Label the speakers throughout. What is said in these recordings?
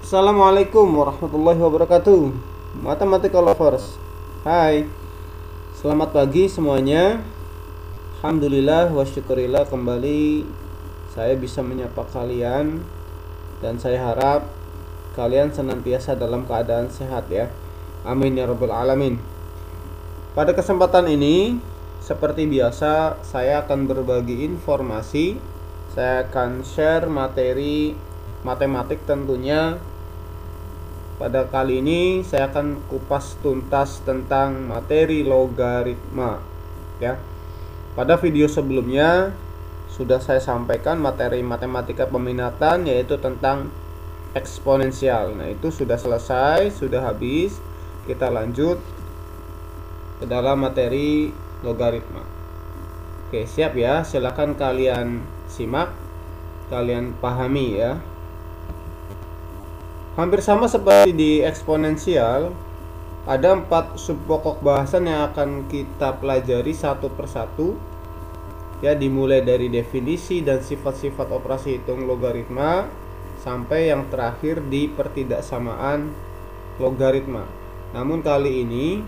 Speaker 1: Assalamualaikum warahmatullahi wabarakatuh. Mathematical lovers. Hai. Selamat pagi semuanya. Alhamdulillah wa syukurillah kembali saya bisa menyapa kalian dan saya harap kalian senantiasa dalam keadaan sehat ya. Amin ya rabbal alamin. Pada kesempatan ini seperti biasa saya akan berbagi informasi. Saya akan share materi matematik tentunya. Pada kali ini saya akan kupas tuntas tentang materi logaritma ya. Pada video sebelumnya sudah saya sampaikan materi matematika peminatan yaitu tentang eksponensial. Nah, itu sudah selesai, sudah habis. Kita lanjut ke dalam materi logaritma. Oke, siap ya. Silakan kalian simak, kalian pahami ya. Hampir sama seperti di eksponensial, ada 4 subpokok bahasan yang akan kita pelajari satu persatu. Ya, dimulai dari definisi dan sifat-sifat operasi hitung logaritma sampai yang terakhir di pertidaksamaan logaritma. Namun kali ini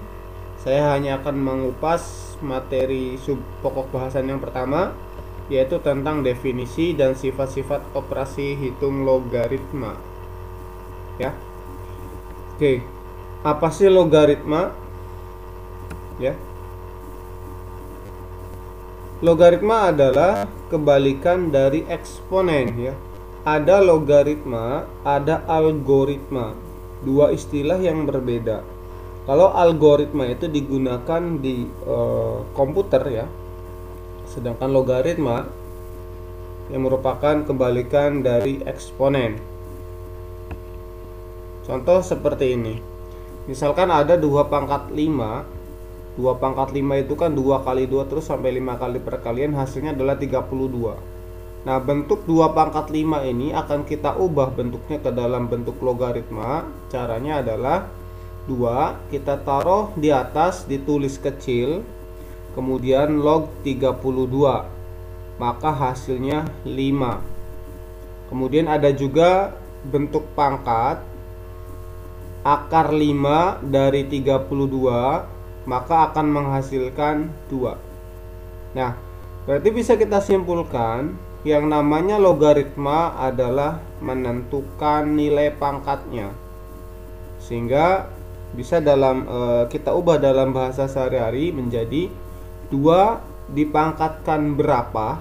Speaker 1: saya hanya akan mengupas materi subpokok bahasan yang pertama, yaitu tentang definisi dan sifat-sifat operasi hitung logaritma. Ya. Oke. Apa sih logaritma? Ya. Logaritma adalah kebalikan dari eksponen ya. Ada logaritma, ada algoritma. Dua istilah yang berbeda. Kalau algoritma itu digunakan di komputer ya. Sedangkan logaritma yang merupakan kebalikan dari eksponen. Contoh seperti ini. Misalkan ada 2 pangkat 5. 2 pangkat 5 itu kan 2 kali 2 terus sampai 5 kali perkalian hasilnya adalah 32. Nah, bentuk 2 pangkat 5 ini akan kita ubah bentuknya ke dalam bentuk logaritma. Caranya adalah 2 kita taruh di atas, ditulis kecil, kemudian log 32. Maka hasilnya 5. Kemudian ada juga bentuk pangkat akar 5 dari 32, maka akan menghasilkan 2. Nah, berarti bisa kita simpulkan yang namanya logaritma adalah menentukan nilai pangkatnya. Sehingga bisa kita ubah dalam bahasa sehari-hari menjadi 2 dipangkatkan berapa,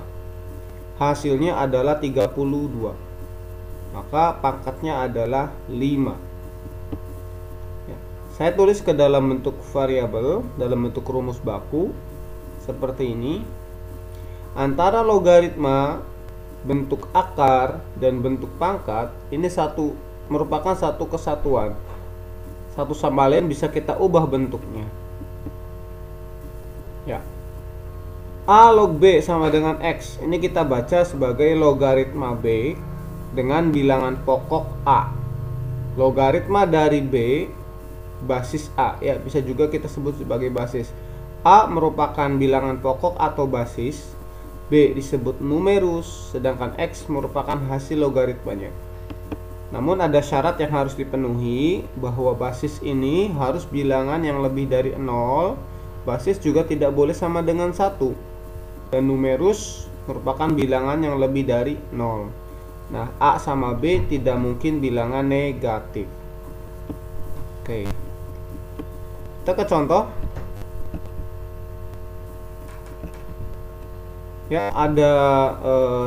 Speaker 1: hasilnya adalah 32. Maka pangkatnya adalah 5. Saya tulis ke dalam bentuk variabel, dalam bentuk rumus baku seperti ini. Antara logaritma, bentuk akar dan bentuk pangkat ini merupakan satu kesatuan. Satu sama lain bisa kita ubah bentuknya. Ya. A log B sama dengan X. Ini kita baca sebagai logaritma B dengan bilangan pokok A. Logaritma dari B basis A ya, bisa juga kita sebut sebagai basis. A merupakan bilangan pokok atau basis, B disebut numerus, sedangkan X merupakan hasil logaritmanya. Namun ada syarat yang harus dipenuhi, bahwa basis ini harus bilangan yang lebih dari 0, basis juga tidak boleh sama dengan 1, dan numerus merupakan bilangan yang lebih dari 0. Nah, A sama B tidak mungkin bilangan negatif. Oke. Kita ke contoh. Ya, ada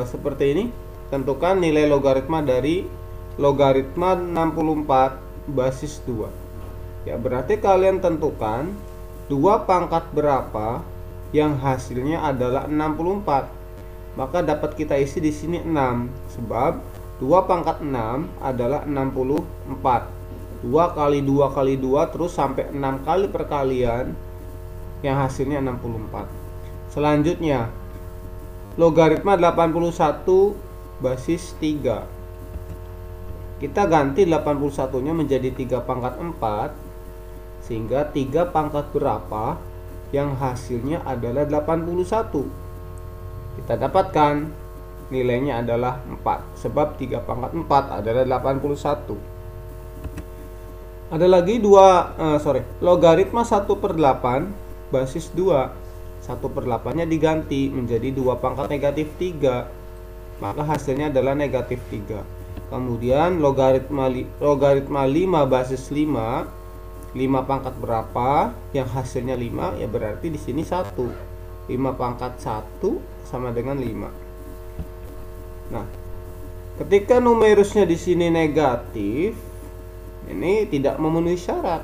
Speaker 1: seperti ini. Tentukan nilai logaritma dari logaritma 64 basis 2. Ya, berarti kalian tentukan 2 pangkat berapa yang hasilnya adalah 64. Maka dapat kita isi di sini 6, sebab 2 pangkat 6 adalah 64. 2 kali 2 kali 2 terus sampai 6 kali perkalian yang hasilnya 64. Selanjutnya logaritma 81 basis 3. Kita ganti 81 nya menjadi 3 pangkat 4, sehingga 3 pangkat berapa yang hasilnya adalah 81. Kita dapatkan nilainya adalah 4, sebab 3 pangkat 4 adalah 81. Ada lagi logaritma 1/8 basis 2. 1/8-nya diganti menjadi 2 pangkat negatif 3. Maka hasilnya adalah negatif 3. Kemudian logaritma 5 basis 5. 5 pangkat berapa? Yang hasilnya 5, ya berarti di sini 1. 5 pangkat 1 sama dengan 5. Nah, ketika numerusnya di sini negatif, ini tidak memenuhi syarat.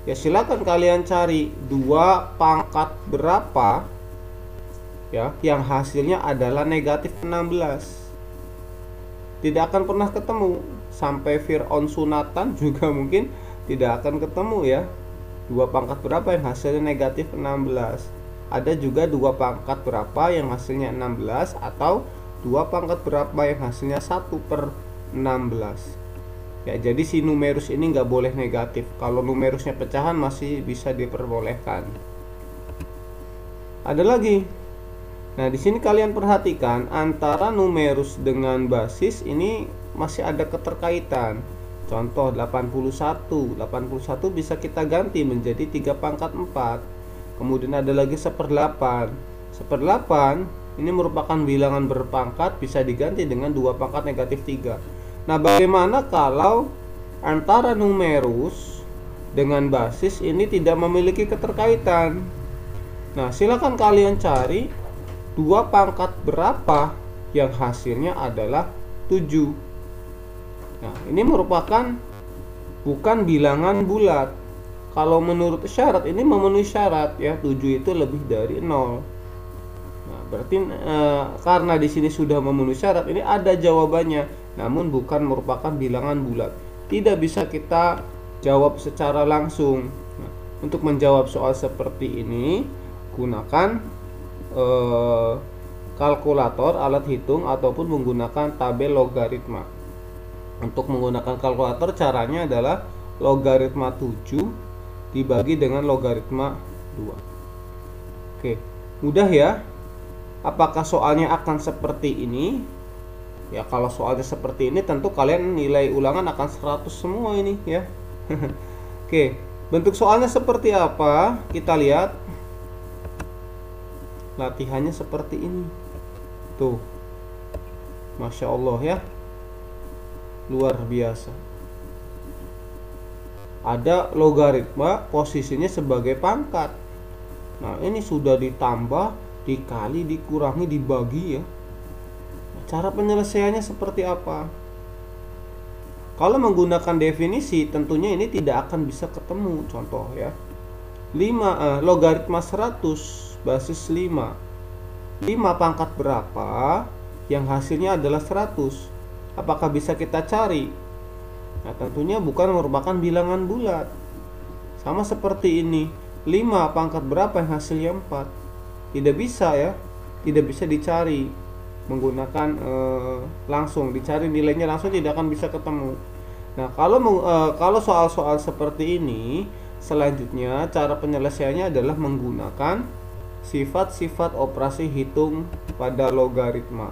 Speaker 1: Ya silakan kalian cari 2 pangkat berapa ya yang hasilnya adalah negatif 16. Tidak akan pernah ketemu. Sampai Fir'aun sunatan juga mungkin tidak akan ketemu ya. 2 pangkat berapa yang hasilnya negatif 16. Ada juga 2 pangkat berapa yang hasilnya 16, atau 2 pangkat berapa yang hasilnya 1/16. Ya, jadi si numerus ini nggak boleh negatif. Kalau numerusnya pecahan masih bisa diperbolehkan. Ada lagi. Nah, di sini kalian perhatikan antara numerus dengan basis ini masih ada keterkaitan. Contoh 81. 81 bisa kita ganti menjadi 3 pangkat 4. Kemudian ada lagi 1/8. 1/8 ini merupakan bilangan berpangkat, bisa diganti dengan 2 pangkat negatif 3. Nah, bagaimana kalau antara numerus dengan basis ini tidak memiliki keterkaitan? Nah, silakan kalian cari 2 pangkat berapa yang hasilnya adalah 7. Nah, ini merupakan bukan bilangan bulat. Kalau menurut syarat ini memenuhi syarat ya, 7 itu lebih dari 0. Nah, berarti karena di sini sudah memenuhi syarat, ini ada jawabannya. Namun bukan merupakan bilangan bulat. Tidak bisa kita jawab secara langsung. Nah, untuk menjawab soal seperti ini, gunakan kalkulator, alat hitung, ataupun menggunakan tabel logaritma. Untuk menggunakan kalkulator, caranya adalah logaritma 7 dibagi dengan logaritma 2. Oke, mudah ya. Apakah soalnya akan seperti ini? Ya, kalau soalnya seperti ini tentu kalian nilai ulangan akan 100 semua ini ya. Oke, bentuk soalnya seperti apa? Kita lihat. Latihannya seperti ini. Tuh. Masya Allah ya. Luar biasa. Ada logaritma posisinya sebagai pangkat. Nah, ini sudah ditambah, dikali, dikurangi, dibagi ya. Cara penyelesaiannya seperti apa? Kalau menggunakan definisi, tentunya ini tidak akan bisa ketemu. Contoh ya, logaritma 100 basis 5. 5 pangkat berapa yang hasilnya adalah 100? Apakah bisa kita cari? Nah, tentunya bukan merupakan bilangan bulat. Sama seperti ini, 5 pangkat berapa yang hasilnya 4? Tidak bisa ya, tidak bisa dicari menggunakan langsung, dicari nilainya langsung tidak akan bisa ketemu. Nah, kalau soal-soal seperti ini, selanjutnya cara penyelesaiannya adalah menggunakan sifat-sifat operasi hitung pada logaritma.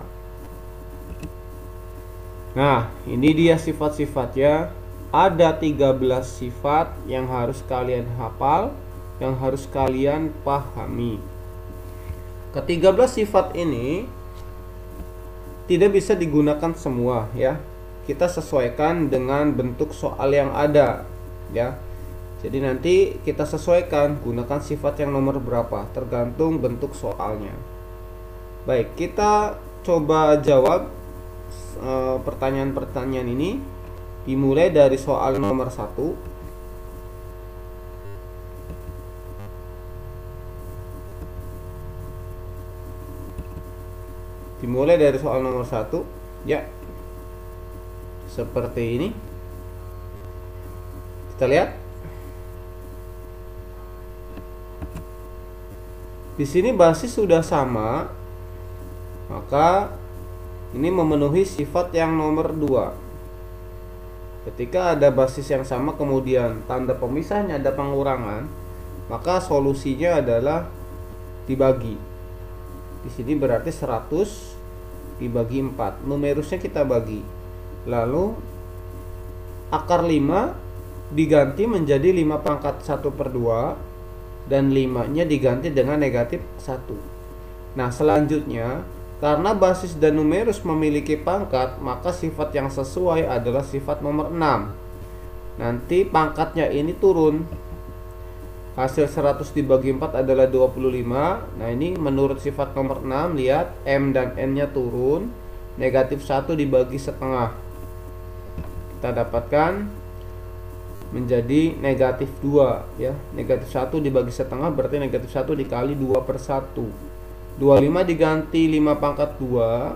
Speaker 1: Nah, ini dia sifat-sifatnya. Ada 13 sifat yang harus kalian hafal, yang harus kalian pahami. Ke-13 sifat ini tidak bisa digunakan semua ya. Kita sesuaikan dengan bentuk soal yang ada ya. Jadi nanti kita sesuaikan, gunakan sifat yang nomor berapa tergantung bentuk soalnya. Baik, kita coba jawab pertanyaan-pertanyaan ini. Dimulai dari soal nomor 1. Dimulai dari soal nomor 1 ya, seperti ini. Kita lihat di sini basis sudah sama, maka ini memenuhi sifat yang nomor 2. Ketika ada basis yang sama kemudian tanda pemisahnya ada pengurangan, maka solusinya adalah dibagi. Di sini berarti 100 dibagi 4. Numerusnya kita bagi. Lalu akar 5 diganti menjadi 5 pangkat 1/2 dan 5-nya diganti dengan negatif 1. Nah, selanjutnya karena basis dan numerus memiliki pangkat, maka sifat yang sesuai adalah sifat nomor 6. Nanti pangkatnya ini turun. Hasil 100 dibagi 4 adalah 25. Nah, ini menurut sifat nomor 6, lihat M dan N-nya turun. Negatif 1 dibagi setengah. Kita dapatkan menjadi negatif 2 ya. Negatif 1 dibagi setengah berarti negatif 1 dikali 2/1. 25 diganti 5 pangkat 2.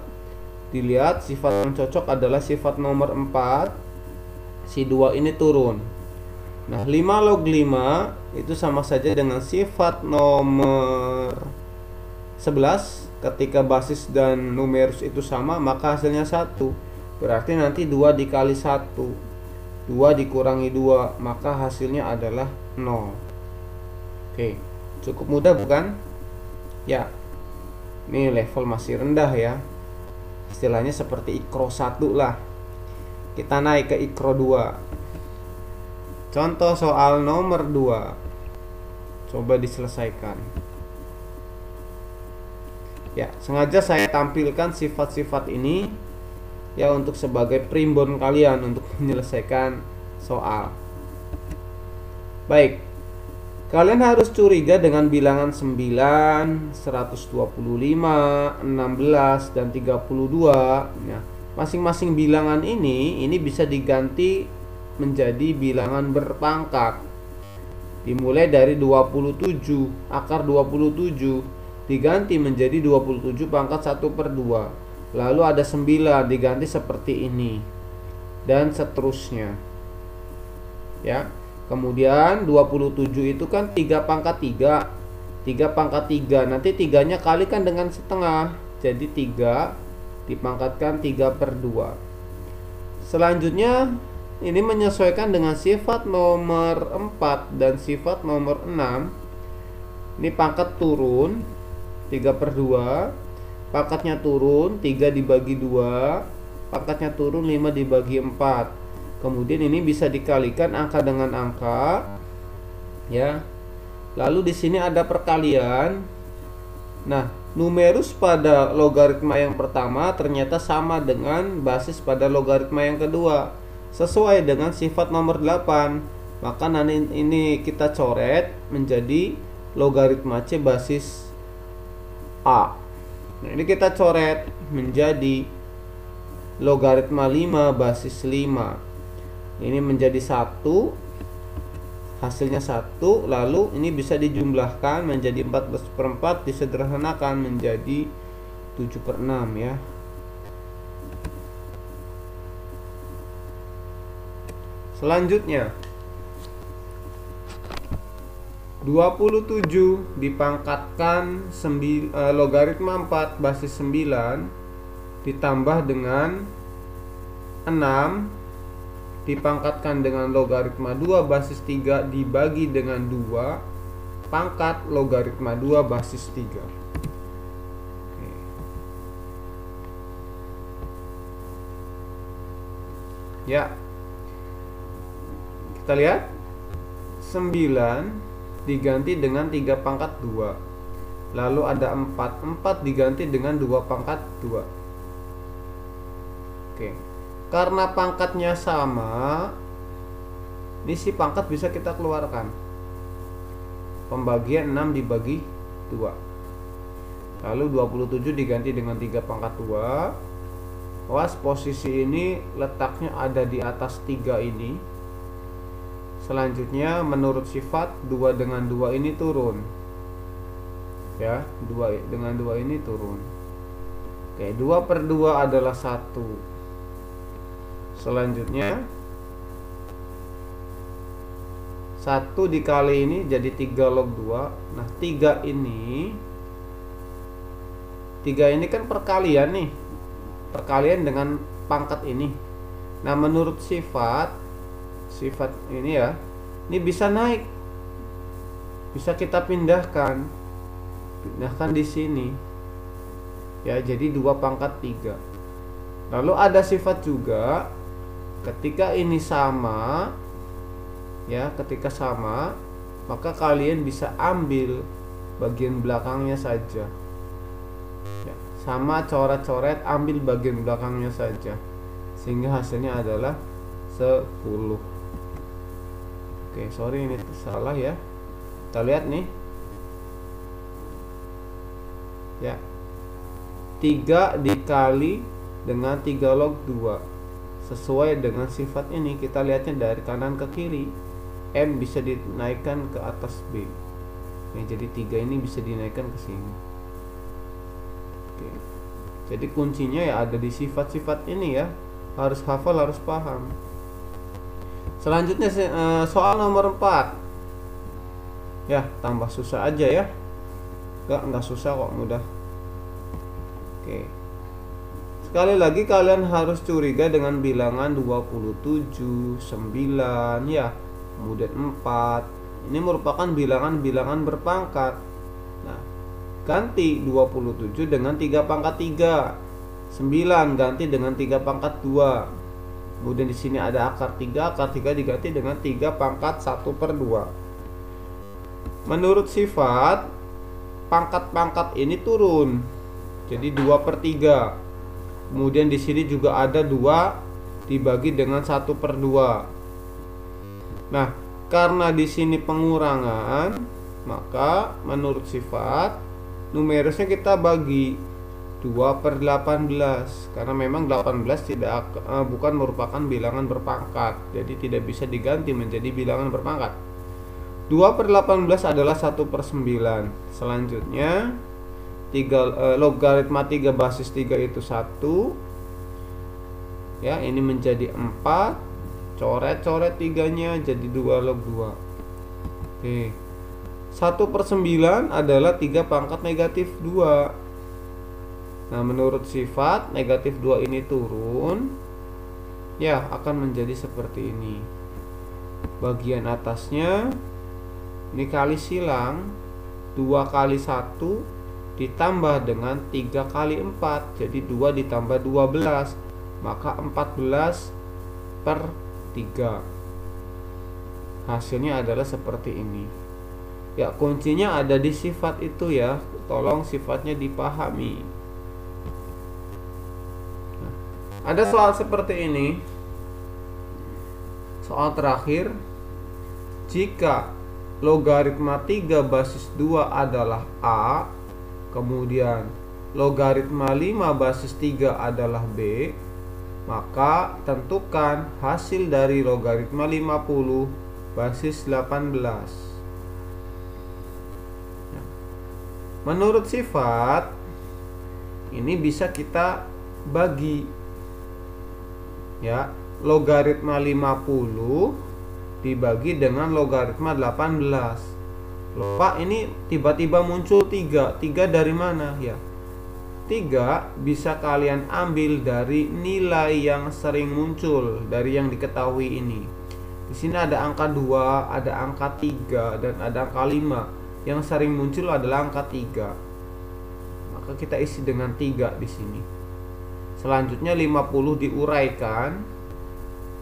Speaker 1: Dilihat sifat yang cocok adalah sifat nomor 4. Si 2 ini turun. Nah, 5 log 5 itu sama saja dengan sifat nomor 11. Ketika basis dan numerus itu sama, maka hasilnya 1. Berarti nanti 2 dikali 1, 2 dikurangi 2, maka hasilnya adalah 0. Oke, cukup mudah bukan? Ya, ini level masih rendah ya. Istilahnya seperti ikro 1 lah. Kita naik ke ikro 2. Contoh soal nomor 2. Coba diselesaikan. Ya, sengaja saya tampilkan sifat-sifat ini ya untuk sebagai primbon kalian untuk menyelesaikan soal. Baik. Kalian harus curiga dengan bilangan 9, 125, 16 dan 32. Nah, masing-masing bilangan ini bisa diganti menjadi bilangan berpangkat. Dimulai dari 27, akar 27 diganti menjadi 27 pangkat 1/2. Lalu ada 9 diganti seperti ini. Dan seterusnya. Ya. Kemudian 27 itu kan 3 pangkat 3. 3 pangkat 3. Nanti 3-nya kalikan dengan setengah. Jadi 3 dipangkatkan 3/2. Selanjutnya ini menyesuaikan dengan sifat nomor 4 dan sifat nomor 6. Ini pangkat turun 3/2. Pangkatnya turun 3 dibagi 2. Pangkatnya turun 5 dibagi 4. Kemudian ini bisa dikalikan angka dengan angka. Ya. Lalu di sini ada perkalian. Nah, numerus pada logaritma yang pertama ternyata sama dengan basis pada logaritma yang kedua. Sesuai dengan sifat nomor 8. Maka nanti ini kita coret menjadi logaritma C basis A. Nah, ini kita coret menjadi logaritma 5 basis 5. Ini menjadi 1. Hasilnya 1. Lalu ini bisa dijumlahkan menjadi 14/4, disederhanakan menjadi 7/6 ya. Selanjutnya 27 dipangkatkan logaritma 4 basis 9 ditambah dengan 6 dipangkatkan dengan logaritma 2 basis 3 dibagi dengan 2 pangkat logaritma 2 basis 3. Oke. Ya. Kita lihat 9 diganti dengan 3 pangkat 2. Lalu ada 4. 4 diganti dengan 2 pangkat 2. Oke. Karena pangkatnya sama, ini si pangkat bisa kita keluarkan. Pembagian 6 dibagi 2. Lalu 27 diganti dengan 3 pangkat 2. Awas, posisi ini letaknya ada di atas 3 ini. Selanjutnya menurut sifat 2 dengan 2 ini turun. Ya, 2 dengan 2 ini turun. Oke, 2/2 adalah 1. Selanjutnya 1 dikali ini jadi 3 log 2. Nah, 3 ini kan perkalian nih. Perkalian dengan pangkat ini. Nah, menurut sifat ini ya, ini bisa naik, bisa kita pindahkan di sini ya, jadi 2 pangkat 3. Lalu ada sifat juga ketika ini sama ya, ketika sama, maka kalian bisa ambil bagian belakangnya saja. Ya, sama coret-coret, ambil bagian belakangnya saja, sehingga hasilnya adalah 10. Oke, sorry ini salah ya. Kita lihat nih. Ya. 3 dikali dengan 3 log 2. Sesuai dengan sifat ini, kita lihatnya dari kanan ke kiri. M bisa dinaikkan ke atas B. Oke, jadi 3 ini bisa dinaikkan ke sini. Oke. Jadi kuncinya ya ada di sifat-sifat ini ya. Harus hafal, harus paham. Selanjutnya soal nomor 4. Ya, tambah susah aja ya. Enggak susah kok, mudah. Oke. Sekali lagi kalian harus curiga dengan bilangan 27, 9 ya, kemudian 4. Ini merupakan bilangan-bilangan berpangkat. Nah, ganti 27 dengan 3 pangkat 3. 9 ganti dengan 3 pangkat 2. Kemudian di sini ada akar 3 diganti dengan 3 pangkat 1/2. Menurut sifat, pangkat-pangkat ini turun. Jadi 2/3. Kemudian di sini juga ada 2 dibagi dengan 1/2. Nah, karena di sini pengurangan, maka menurut sifat numerusnya kita bagi 2/18, karena memang 18 bukan merupakan bilangan berpangkat, jadi tidak bisa diganti menjadi bilangan berpangkat. 2/18 adalah 1/9. Selanjutnya logaritma 3 basis 3 itu 1. Ya, ini menjadi 4. Coret-coret 3-nya jadi 2 log 2. Oke. 1/9 adalah 3 pangkat negatif 2. Nah, menurut sifat negatif 2 ini turun, ya akan menjadi seperti ini. Bagian atasnya ini kali silang, 2 kali 1 ditambah dengan 3 kali 4, jadi 2 ditambah 12, maka 14/3. Hasilnya adalah seperti ini. Ya, kuncinya ada di sifat itu ya, tolong sifatnya dipahami. Nah, ada soal seperti ini. Soal terakhir, jika logaritma 3 basis 2 adalah A, kemudian logaritma 5 basis 3 adalah B, maka tentukan hasil dari logaritma 50 basis 18. Menurut sifat, ini bisa kita bagi. Ya, logaritma 50 dibagi dengan logaritma 18. Pak, ini tiba-tiba muncul 3. 3 dari mana? Ya, 3 bisa kalian ambil dari nilai yang sering muncul dari yang diketahui ini. Di sini ada angka 2, ada angka 3, dan ada angka 5. Yang sering muncul adalah angka 3. Maka kita isi dengan 3 di sini. Selanjutnya 50 diuraikan.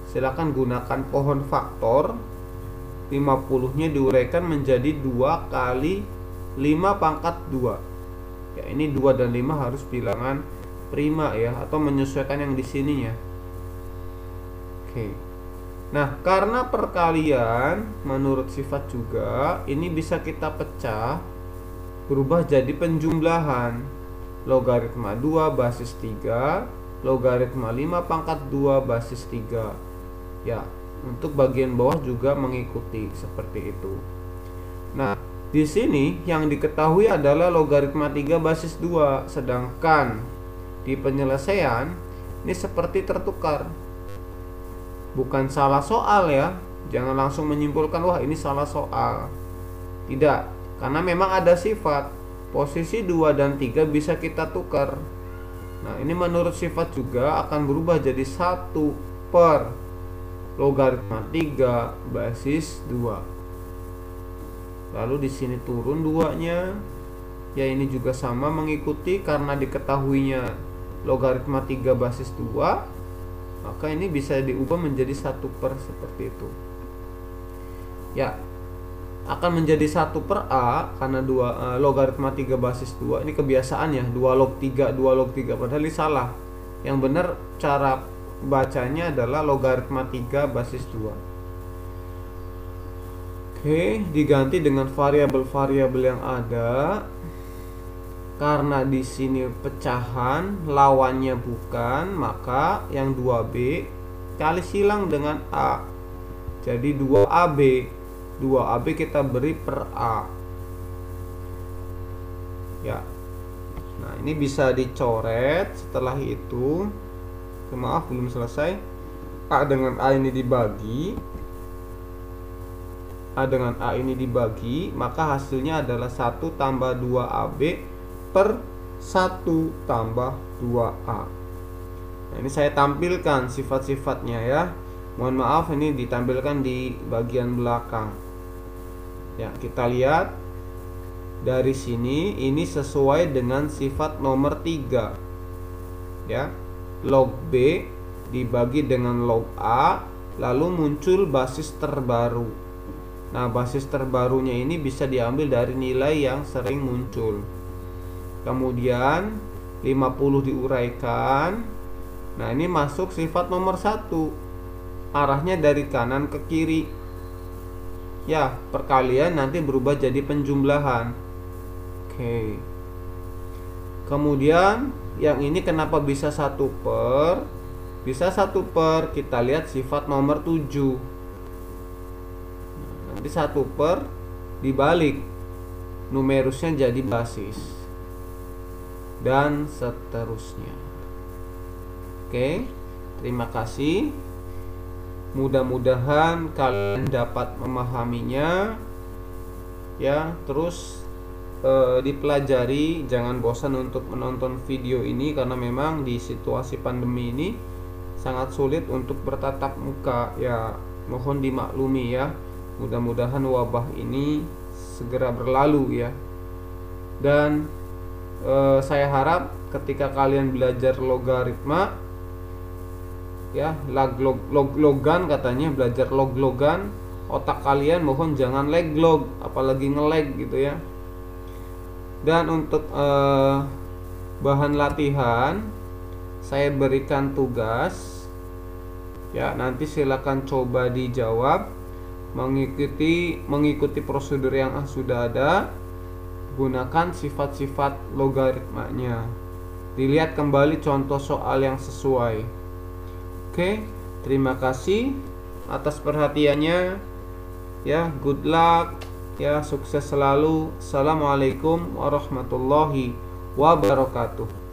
Speaker 1: Silakan gunakan pohon faktor. 50-nya diuraikan menjadi 2 kali 5 pangkat 2. Ya, ini 2 dan 5 harus bilangan prima ya, atau menyesuaikan yang di sininya. Oke. Nah, karena perkalian menurut sifat juga, ini bisa kita pecah berubah jadi penjumlahan. Logaritma 2 basis 3, logaritma 5 pangkat 2 basis 3. Ya, untuk bagian bawah juga mengikuti seperti itu. Nah, di sini yang diketahui adalah logaritma 3 basis 2, sedangkan di penyelesaian ini seperti tertukar. Bukan salah soal ya. Jangan langsung menyimpulkan wah ini salah soal. Tidak, karena memang ada sifat posisi 2 dan 3 bisa kita tukar. Nah, ini menurut sifat juga akan berubah jadi 1 per logaritma 3 basis 2. Lalu di sini turun 2-nya. Ya, ini juga sama mengikuti karena diketahuinya logaritma 3 basis 2, maka ini bisa diubah menjadi 1 per seperti itu. ya akan menjadi 1/a karena logaritma 3 basis 2 ini kebiasaan ya, 2 log 3 padahal ini salah. Yang benar cara bacanya adalah logaritma 3 basis 2. Oke, diganti dengan variabel-variabel yang ada. Karena di sini pecahan, lawannya bukan, maka yang 2B kali silang dengan A. Jadi 2AB. 2AB kita beri per A. Ya. Nah, ini bisa dicoret. Setelah itu, maaf belum selesai. A dengan A ini dibagi. A dengan A ini dibagi, maka hasilnya adalah 1 tambah 2AB per 1 tambah 2A. Nah, ini saya tampilkan sifat-sifatnya ya. Mohon maaf ini ditampilkan di bagian belakang. Ya, kita lihat dari sini ini sesuai dengan sifat nomor 3. Ya. Log B dibagi dengan log A, lalu muncul basis terbaru. Nah, basis terbarunya ini bisa diambil dari nilai yang sering muncul. Kemudian 50 diuraikan. Nah, ini masuk sifat nomor 1. Arahnya dari kanan ke kiri. Ya, perkalian nanti berubah jadi penjumlahan. Oke. Kemudian yang ini kenapa bisa 1 per? Bisa 1 per, kita lihat sifat nomor 7. Nanti 1 per dibalik, numerusnya jadi basis, dan seterusnya. Oke, terima kasih. Mudah-mudahan kalian dapat memahaminya ya. Terus dipelajari, jangan bosan untuk menonton video ini karena memang di situasi pandemi ini sangat sulit untuk bertatap muka ya. Mohon dimaklumi ya. Mudah-mudahan wabah ini segera berlalu ya. Dan saya harap ketika kalian belajar logaritma ya, log-logan katanya, belajar log-logan, otak kalian mohon jangan leg-log, apalagi nge-lag gitu ya. Dan untuk bahan latihan saya berikan tugas ya, nanti silakan coba dijawab mengikuti prosedur yang sudah ada. Gunakan sifat-sifat logaritmanya, dilihat kembali contoh soal yang sesuai. Oke, terima kasih atas perhatiannya ya. Good luck ya, sukses selalu. Assalamualaikum warahmatullahi wabarakatuh.